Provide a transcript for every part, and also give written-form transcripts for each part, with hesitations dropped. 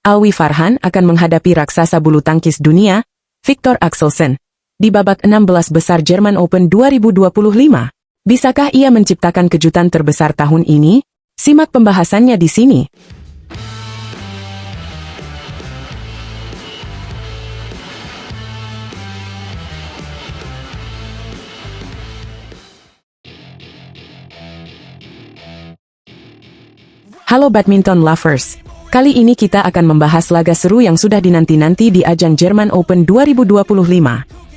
Alwi Farhan akan menghadapi raksasa bulu tangkis dunia, Viktor Axelsen, di babak 16 besar German Open 2025. Bisakah ia menciptakan kejutan terbesar tahun ini? Simak pembahasannya di sini. Halo badminton lovers, kali ini kita akan membahas laga seru yang sudah dinanti-nanti di ajang German Open 2025.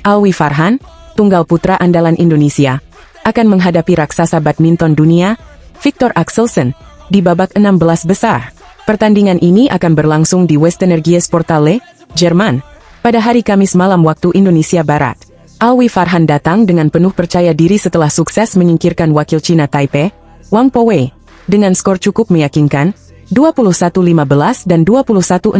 Alwi Farhan, tunggal putra andalan Indonesia, akan menghadapi raksasa badminton dunia, Viktor Axelsen, di babak 16 besar. Pertandingan ini akan berlangsung di Westenergiesporthalle, Jerman, pada hari Kamis malam waktu Indonesia Barat. Alwi Farhan datang dengan penuh percaya diri setelah sukses menyingkirkan wakil Cina Taipei, Wang Powei, dengan skor cukup meyakinkan, 21-15 dan 21-16.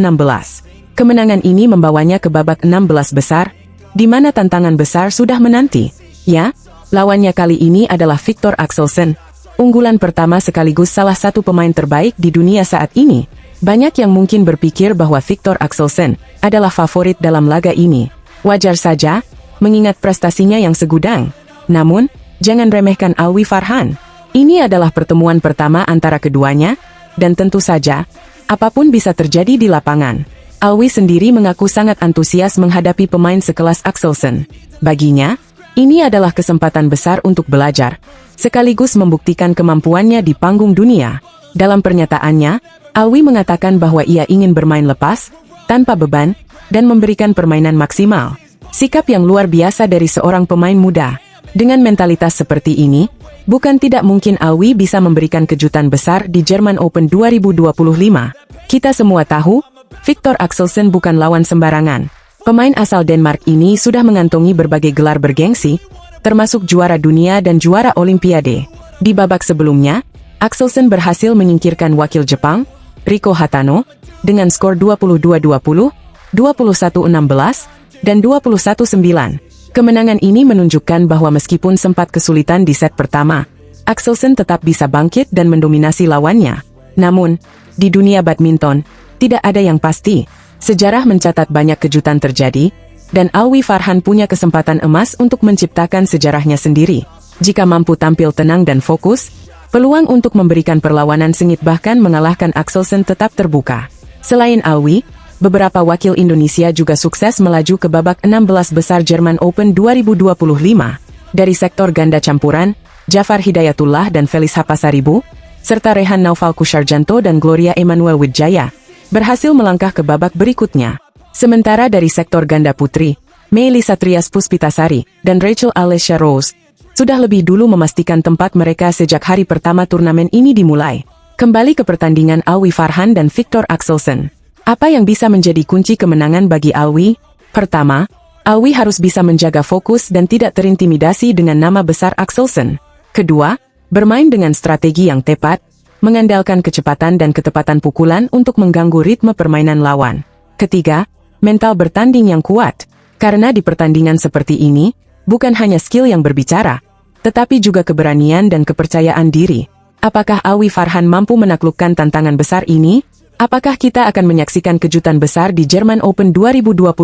Kemenangan ini membawanya ke babak 16 besar, di mana tantangan besar sudah menanti. Ya, lawannya kali ini adalah Viktor Axelsen, unggulan pertama sekaligus salah satu pemain terbaik di dunia saat ini. Banyak yang mungkin berpikir bahwa Viktor Axelsen adalah favorit dalam laga ini. Wajar saja, mengingat prestasinya yang segudang. Namun, jangan remehkan Alwi Farhan. Ini adalah pertemuan pertama antara keduanya, dan tentu saja, apapun bisa terjadi di lapangan. Alwi sendiri mengaku sangat antusias menghadapi pemain sekelas Axelsen. Baginya, ini adalah kesempatan besar untuk belajar, sekaligus membuktikan kemampuannya di panggung dunia. Dalam pernyataannya, Alwi mengatakan bahwa ia ingin bermain lepas, tanpa beban, dan memberikan permainan maksimal. Sikap yang luar biasa dari seorang pemain muda. Dengan mentalitas seperti ini, bukan tidak mungkin Alwi bisa memberikan kejutan besar di German Open 2025. Kita semua tahu, Viktor Axelsen bukan lawan sembarangan. Pemain asal Denmark ini sudah mengantongi berbagai gelar bergengsi, termasuk juara dunia dan juara Olimpiade. Di babak sebelumnya, Axelsen berhasil menyingkirkan wakil Jepang, Riko Hatano, dengan skor 22-20, 21-16, dan 21-9. Kemenangan ini menunjukkan bahwa meskipun sempat kesulitan di set pertama, Axelsen tetap bisa bangkit dan mendominasi lawannya. Namun, di dunia badminton, tidak ada yang pasti. Sejarah mencatat banyak kejutan terjadi, dan Alwi Farhan punya kesempatan emas untuk menciptakan sejarahnya sendiri. Jika mampu tampil tenang dan fokus, peluang untuk memberikan perlawanan sengit bahkan mengalahkan Axelsen tetap terbuka. Selain Alwi, beberapa wakil Indonesia juga sukses melaju ke babak 16 besar German Open 2025. Dari sektor ganda campuran, Jafar Hidayatullah dan Felis Hapasaribu, serta Rehan Naufal Kusarjanto dan Gloria Emanuel Wijaya, berhasil melangkah ke babak berikutnya. Sementara dari sektor ganda putri, Meili Satrias Puspitasari dan Rachel Alessia Rose, sudah lebih dulu memastikan tempat mereka sejak hari pertama turnamen ini dimulai. Kembali ke pertandingan Alwi Farhan dan Viktor Axelsen. Apa yang bisa menjadi kunci kemenangan bagi Alwi? Pertama, Alwi harus bisa menjaga fokus dan tidak terintimidasi dengan nama besar Axelsen. Kedua, bermain dengan strategi yang tepat, mengandalkan kecepatan dan ketepatan pukulan untuk mengganggu ritme permainan lawan. Ketiga, mental bertanding yang kuat. Karena di pertandingan seperti ini, bukan hanya skill yang berbicara, tetapi juga keberanian dan kepercayaan diri. Apakah Alwi Farhan mampu menaklukkan tantangan besar ini? Apakah kita akan menyaksikan kejutan besar di German Open 2025?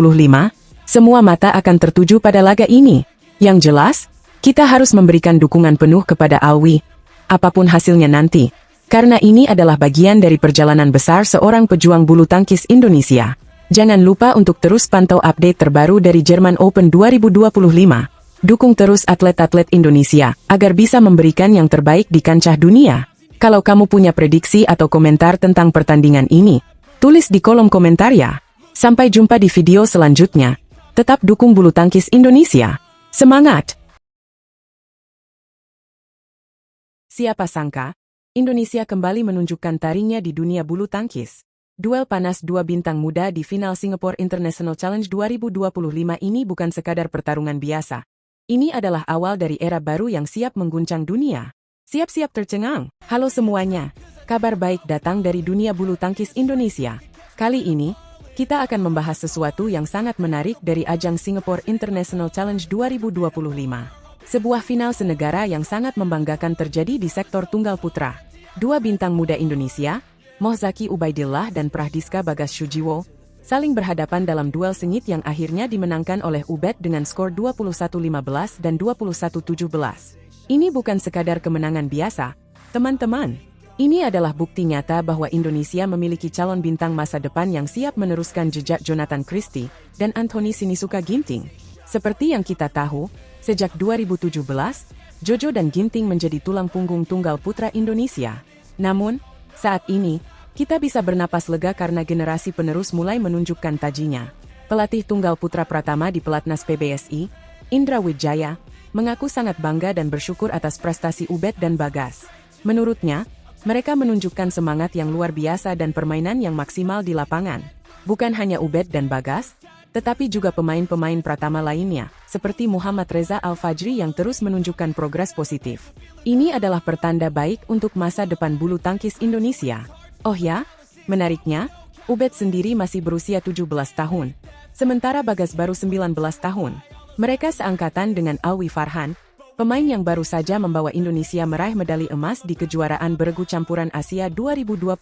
Semua mata akan tertuju pada laga ini. Yang jelas, kita harus memberikan dukungan penuh kepada Alwi, apapun hasilnya nanti. Karena ini adalah bagian dari perjalanan besar seorang pejuang bulu tangkis Indonesia. Jangan lupa untuk terus pantau update terbaru dari German Open 2025. Dukung terus atlet-atlet Indonesia, agar bisa memberikan yang terbaik di kancah dunia. Kalau kamu punya prediksi atau komentar tentang pertandingan ini, tulis di kolom komentar ya. Sampai jumpa di video selanjutnya. Tetap dukung bulu tangkis Indonesia. Semangat! Siapa sangka, Indonesia kembali menunjukkan taringnya di dunia bulu tangkis. Duel panas dua bintang muda di final Singapore International Challenge 2025 ini bukan sekadar pertarungan biasa. Ini adalah awal dari era baru yang siap mengguncang dunia. Siap-siap tercengang. Halo semuanya, kabar baik datang dari dunia bulu tangkis Indonesia. Kali ini, kita akan membahas sesuatu yang sangat menarik dari ajang Singapore International Challenge 2025. Sebuah final senegara yang sangat membanggakan terjadi di sektor tunggal putra. Dua bintang muda Indonesia, Mohzaki Ubaidillah dan Prahdiska Bagas Sujiwo, saling berhadapan dalam duel sengit yang akhirnya dimenangkan oleh Ubed dengan skor 21-15 dan 21-17. Ini bukan sekadar kemenangan biasa, teman-teman. Ini adalah bukti nyata bahwa Indonesia memiliki calon bintang masa depan yang siap meneruskan jejak Jonathan Christie dan Anthony Sinisuka Ginting. Seperti yang kita tahu, sejak 2017, Jojo dan Ginting menjadi tulang punggung tunggal putra Indonesia. Namun, saat ini, kita bisa bernapas lega karena generasi penerus mulai menunjukkan tajinya. Pelatih tunggal putra Pratama di Pelatnas PBSI, Indra Wijaya, mengaku sangat bangga dan bersyukur atas prestasi Ubed dan Bagas. Menurutnya, mereka menunjukkan semangat yang luar biasa dan permainan yang maksimal di lapangan. Bukan hanya Ubed dan Bagas, tetapi juga pemain-pemain Pratama lainnya, seperti Muhammad Reza Al-Fajri yang terus menunjukkan progres positif. Ini adalah pertanda baik untuk masa depan bulu tangkis Indonesia. Oh ya, menariknya, Ubed sendiri masih berusia 17 tahun, sementara Bagas baru 19 tahun. Mereka seangkatan dengan Alwi Farhan, pemain yang baru saja membawa Indonesia meraih medali emas di kejuaraan beregu campuran Asia 2025.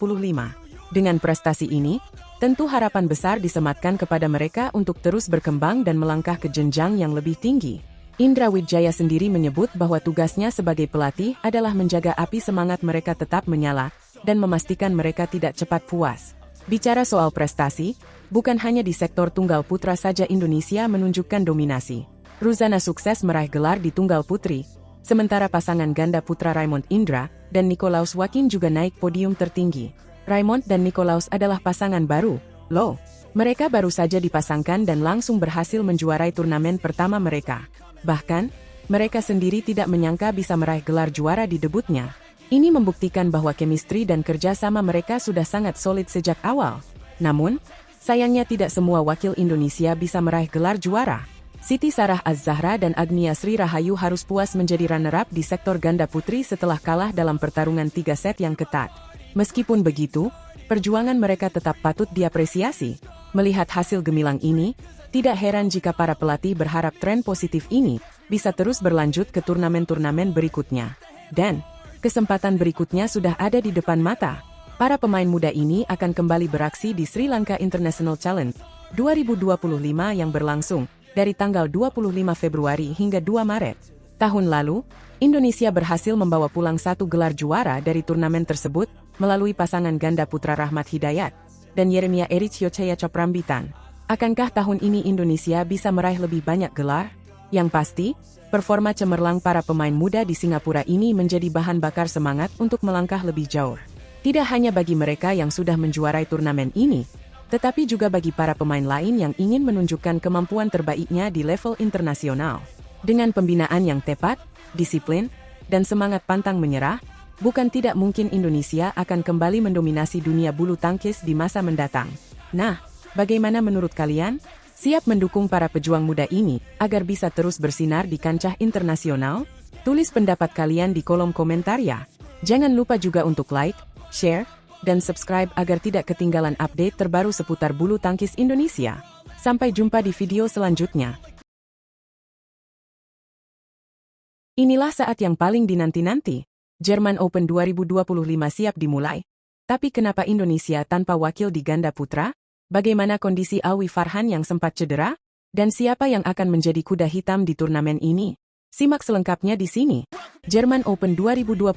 Dengan prestasi ini, tentu harapan besar disematkan kepada mereka untuk terus berkembang dan melangkah ke jenjang yang lebih tinggi. Indra Wijaya sendiri menyebut bahwa tugasnya sebagai pelatih adalah menjaga api semangat mereka tetap menyala dan memastikan mereka tidak cepat puas. Bicara soal prestasi, bukan hanya di sektor tunggal putra saja Indonesia menunjukkan dominasi. Ruzana sukses meraih gelar di tunggal putri, sementara pasangan ganda putra Raymond Indra dan Nicolaus Wakin juga naik podium tertinggi. Raymond dan Nicolaus adalah pasangan baru, loh. Mereka baru saja dipasangkan dan langsung berhasil menjuarai turnamen pertama mereka. Bahkan, mereka sendiri tidak menyangka bisa meraih gelar juara di debutnya. Ini membuktikan bahwa chemistry dan kerja sama mereka sudah sangat solid sejak awal. Namun, sayangnya tidak semua wakil Indonesia bisa meraih gelar juara. Siti Sarah Az-Zahra dan Agnia Sri Rahayu harus puas menjadi runner-up di sektor ganda putri setelah kalah dalam pertarungan 3 set yang ketat. Meskipun begitu, perjuangan mereka tetap patut diapresiasi. Melihat hasil gemilang ini, tidak heran jika para pelatih berharap tren positif ini bisa terus berlanjut ke turnamen-turnamen berikutnya. Dan, kesempatan berikutnya sudah ada di depan mata. Para pemain muda ini akan kembali beraksi di Sri Lanka International Challenge 2025 yang berlangsung dari tanggal 25 Februari hingga 2 Maret. Tahun lalu, Indonesia berhasil membawa pulang 1 gelar juara dari turnamen tersebut melalui pasangan ganda putra Rahmat Hidayat dan Yeremia Ericiochea Choprambitan. Akankah tahun ini Indonesia bisa meraih lebih banyak gelar? Yang pasti, performa cemerlang para pemain muda di Singapura ini menjadi bahan bakar semangat untuk melangkah lebih jauh. Tidak hanya bagi mereka yang sudah menjuarai turnamen ini, tetapi juga bagi para pemain lain yang ingin menunjukkan kemampuan terbaiknya di level internasional. Dengan pembinaan yang tepat, disiplin, dan semangat pantang menyerah, bukan tidak mungkin Indonesia akan kembali mendominasi dunia bulu tangkis di masa mendatang. Nah, bagaimana menurut kalian? Siap mendukung para pejuang muda ini agar bisa terus bersinar di kancah internasional? Tulis pendapat kalian di kolom komentar ya. Jangan lupa juga untuk like, share, dan subscribe agar tidak ketinggalan update terbaru seputar bulu tangkis Indonesia. Sampai jumpa di video selanjutnya. Inilah saat yang paling dinanti-nanti. German Open 2025 siap dimulai. Tapi kenapa Indonesia tanpa wakil di ganda putra? Bagaimana kondisi Alwi Farhan yang sempat cedera? Dan siapa yang akan menjadi kuda hitam di turnamen ini? Simak selengkapnya di sini. German Open 2025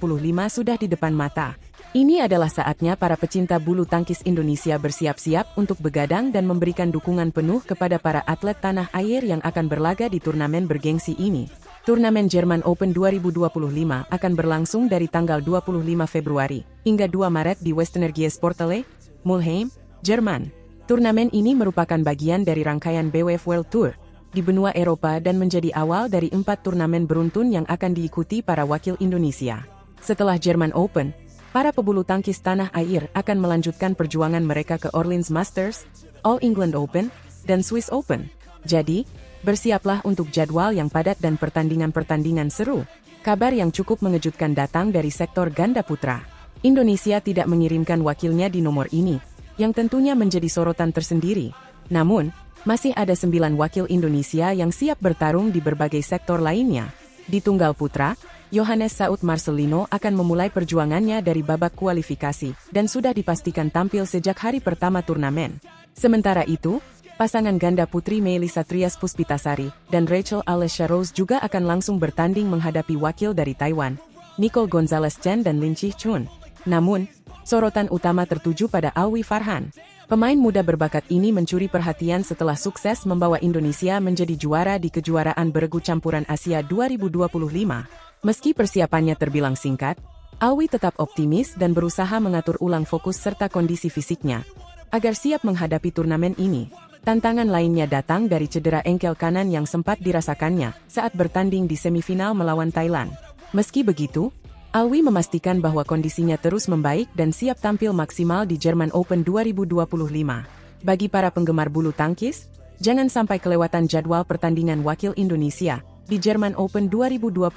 sudah di depan mata. Ini adalah saatnya para pecinta bulu tangkis Indonesia bersiap-siap untuk begadang dan memberikan dukungan penuh kepada para atlet tanah air yang akan berlaga di turnamen bergengsi ini. Turnamen German Open 2025 akan berlangsung dari tanggal 25 Februari hingga 2 Maret di Westernergiesporthalle, Mulheim, Jerman. Turnamen ini merupakan bagian dari rangkaian BWF World Tour di benua Eropa dan menjadi awal dari 4 turnamen beruntun yang akan diikuti para wakil Indonesia. Setelah German Open, para pebulu tangkis tanah air akan melanjutkan perjuangan mereka ke Orleans Masters, All England Open, dan Swiss Open. Jadi, bersiaplah untuk jadwal yang padat dan pertandingan-pertandingan seru. Kabar yang cukup mengejutkan datang dari sektor ganda putra. Indonesia tidak mengirimkan wakilnya di nomor ini, yang tentunya menjadi sorotan tersendiri. Namun, masih ada 9 wakil Indonesia yang siap bertarung di berbagai sektor lainnya. Di tunggal putra, Yohannes Saud Marcelino akan memulai perjuangannya dari babak kualifikasi dan sudah dipastikan tampil sejak hari pertama turnamen. Sementara itu, pasangan ganda putri Melissa Trias Puspitasari dan Rachel Alessia Rose juga akan langsung bertanding menghadapi wakil dari Taiwan, Nicole Gonzalez Chen dan Lin Chi Chun. Namun, sorotan utama tertuju pada Alwi Farhan. Pemain muda berbakat ini mencuri perhatian setelah sukses membawa Indonesia menjadi juara di kejuaraan beregu campuran Asia 2025. Meski persiapannya terbilang singkat, Alwi tetap optimis dan berusaha mengatur ulang fokus serta kondisi fisiknya agar siap menghadapi turnamen ini. Tantangan lainnya datang dari cedera engkel kanan yang sempat dirasakannya saat bertanding di semifinal melawan Thailand. Meski begitu, Alwi memastikan bahwa kondisinya terus membaik dan siap tampil maksimal di German Open 2025. Bagi para penggemar bulu tangkis, jangan sampai kelewatan jadwal pertandingan wakil Indonesia di German Open 2025.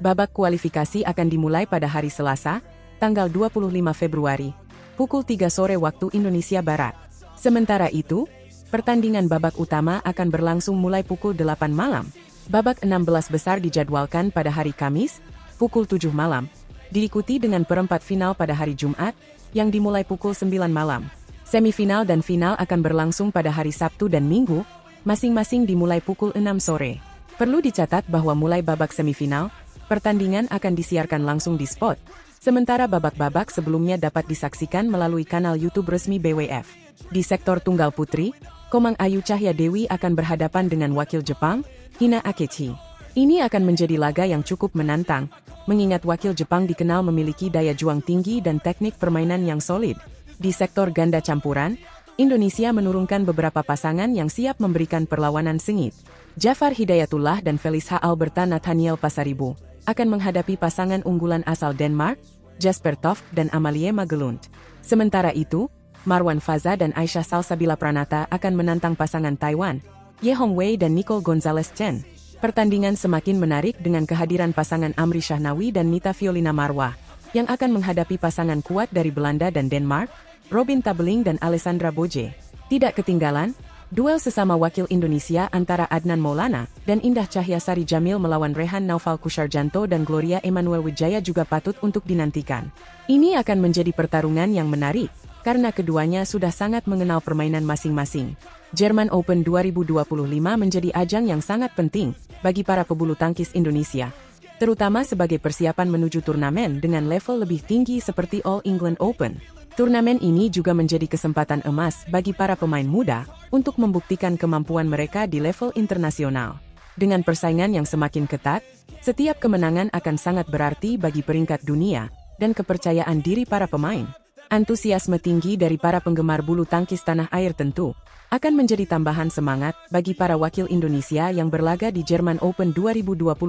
Babak kualifikasi akan dimulai pada hari Selasa, tanggal 25 Februari, pukul 3 sore waktu Indonesia Barat. Sementara itu, pertandingan babak utama akan berlangsung mulai pukul 8 malam. Babak 16 besar dijadwalkan pada hari Kamis, pukul 7 malam, diikuti dengan perempat final pada hari Jumat, yang dimulai pukul 9 malam. Semifinal dan final akan berlangsung pada hari Sabtu dan Minggu, masing-masing dimulai pukul 6 sore. Perlu dicatat bahwa mulai babak semifinal, pertandingan akan disiarkan langsung di spot, sementara babak-babak sebelumnya dapat disaksikan melalui kanal YouTube resmi BWF. Di sektor tunggal putri, Komang Ayu Cahya Dewi akan berhadapan dengan wakil Jepang, Hina Akechi. Ini akan menjadi laga yang cukup menantang, mengingat wakil Jepang dikenal memiliki daya juang tinggi dan teknik permainan yang solid. Di sektor ganda campuran, Indonesia menurunkan beberapa pasangan yang siap memberikan perlawanan sengit. Jafar Hidayatullah dan Felicia Alberta Nathaniel Pasaribu akan menghadapi pasangan unggulan asal Denmark, Jasper Toft dan Amalie Magelund. Sementara itu, Marwan Faza dan Aisyah Salsabila Pranata akan menantang pasangan Taiwan, Ye Hongwei dan Nicole Gonzalez Chen. Pertandingan semakin menarik dengan kehadiran pasangan Amri Shahnawi dan Nita Violina Marwah, yang akan menghadapi pasangan kuat dari Belanda dan Denmark, Robin Tabeling dan Alessandra Boje. Tidak ketinggalan, duel sesama wakil Indonesia antara Adnan Maulana dan Indah Cahyasari Jamil melawan Rehan Naufal Kusarjanto dan Gloria Emmanuel Wijaya juga patut untuk dinantikan. Ini akan menjadi pertarungan yang menarik, karena keduanya sudah sangat mengenal permainan masing-masing. German Open 2025 menjadi ajang yang sangat penting bagi para pebulu tangkis Indonesia, terutama sebagai persiapan menuju turnamen dengan level lebih tinggi seperti All England Open. Turnamen ini juga menjadi kesempatan emas bagi para pemain muda untuk membuktikan kemampuan mereka di level internasional. Dengan persaingan yang semakin ketat, setiap kemenangan akan sangat berarti bagi peringkat dunia dan kepercayaan diri para pemain. Antusiasme tinggi dari para penggemar bulu tangkis tanah air tentu akan menjadi tambahan semangat bagi para wakil Indonesia yang berlaga di German Open 2025.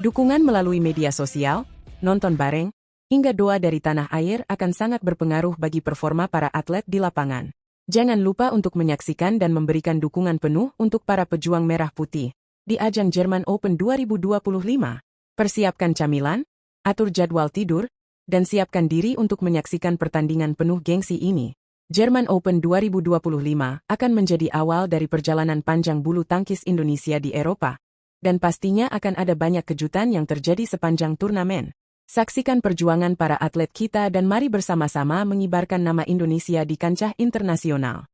Dukungan melalui media sosial, nonton bareng, hingga doa dari tanah air akan sangat berpengaruh bagi performa para atlet di lapangan. Jangan lupa untuk menyaksikan dan memberikan dukungan penuh untuk para pejuang merah putih di ajang German Open 2025. Persiapkan camilan, atur jadwal tidur, dan siapkan diri untuk menyaksikan pertandingan penuh gengsi ini. German Open 2025 akan menjadi awal dari perjalanan panjang bulu tangkis Indonesia di Eropa, dan pastinya akan ada banyak kejutan yang terjadi sepanjang turnamen. Saksikan perjuangan para atlet kita dan mari bersama-sama mengibarkan nama Indonesia di kancah internasional.